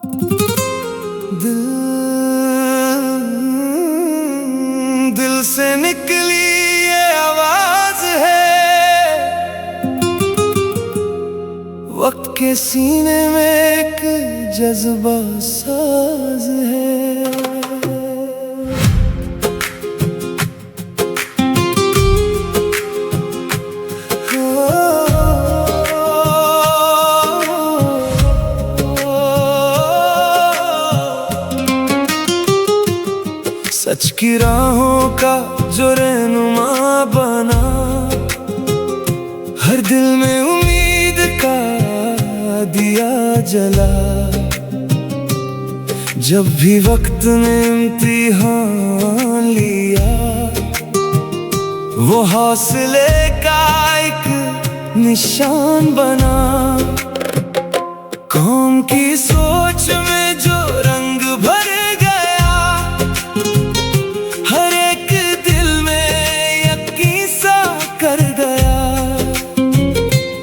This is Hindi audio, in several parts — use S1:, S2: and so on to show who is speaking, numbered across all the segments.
S1: दिल दिल से निकली ये आवाज है, वक्त के सीने में एक जज्बा साज है। सच की राहों का जो रहनुमा बना, हर दिल में उम्मीद का दिया जला। जब भी वक्त ने इम्तिहान लिया, वो हौसले का एक निशान बना। कौम की सोच में जो रंग भर गया, हर एक दिल में यकीन सा कर गया।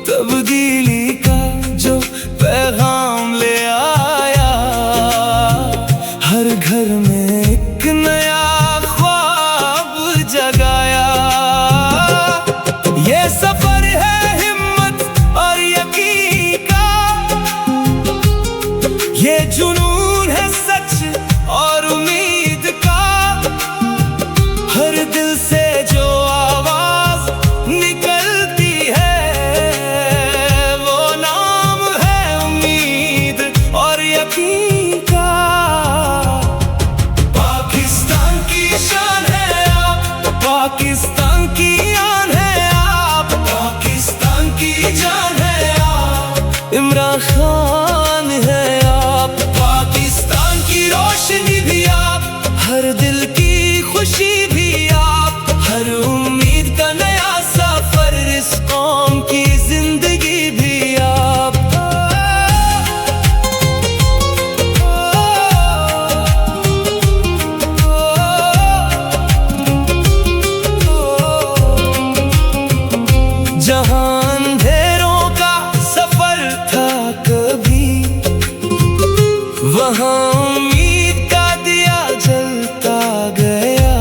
S1: तब्दीली का जो पैगाम ले आया, हर घर में एक नया ख्वाब जगाया। ये सफर है हिम्मत और यकीन का, ये जुनून है सच और उम्मीद का। हर दिल से जो आवाज निकलती है, वो नाम है उम्मीद और यकीन का। पाकिस्तान की शान है आप, पाकिस्तान की आन है आप, पाकिस्तान की जान है आप। इमरान खान है आप, पाकिस्तान की रोशनी भी आप, हर दिल की खुशी भी आप। हर उम्मीद का नया सफर, इस कौम की जिंदगी भी आप। जहां अंधेरों का सफर था कभी, वहां उम्मीद का दिया जलता गया।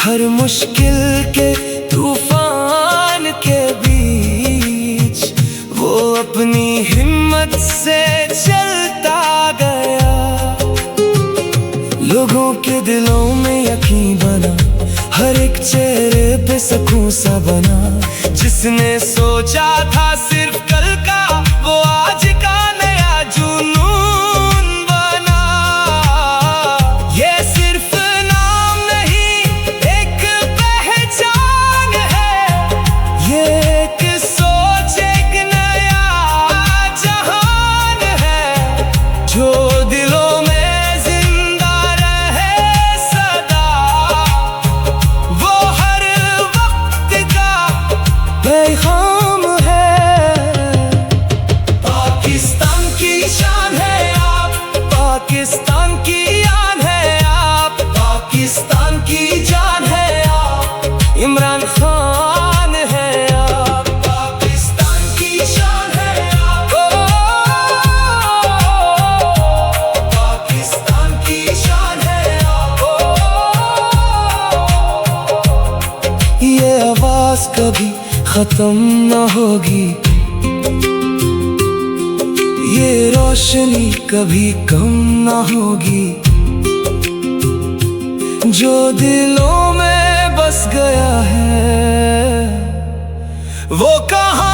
S1: हर मुश्किल के तूफान के बीच, वो अपनी हिम्मत से चलता गया। लोगों के दिलों में यकीन बना, हर एक चेहरे पे सुकून सा बना। जिसने सोचा था सिर्फ कल का, वो आज का नया जुनून बना। ये सिर्फ नाम नहीं, एक पहचान है। ये एक सोच, एक नया जहान है, जो दिलों में जिंदा रहे सदा। वो हर वक्त का पैगाम है। पाकिस्तान की शान है आप, पाकिस्तान की आन है आप, पाकिस्तान की जान है आप। इमरान खान है आप, पाकिस्तान की शान है आप। पाकिस्तान की शान है आप। ये आवाज कभी खत्म न होगी, ये रोशनी कभी कम न होगी। जो दिलों में बस गया है, वो कहाँ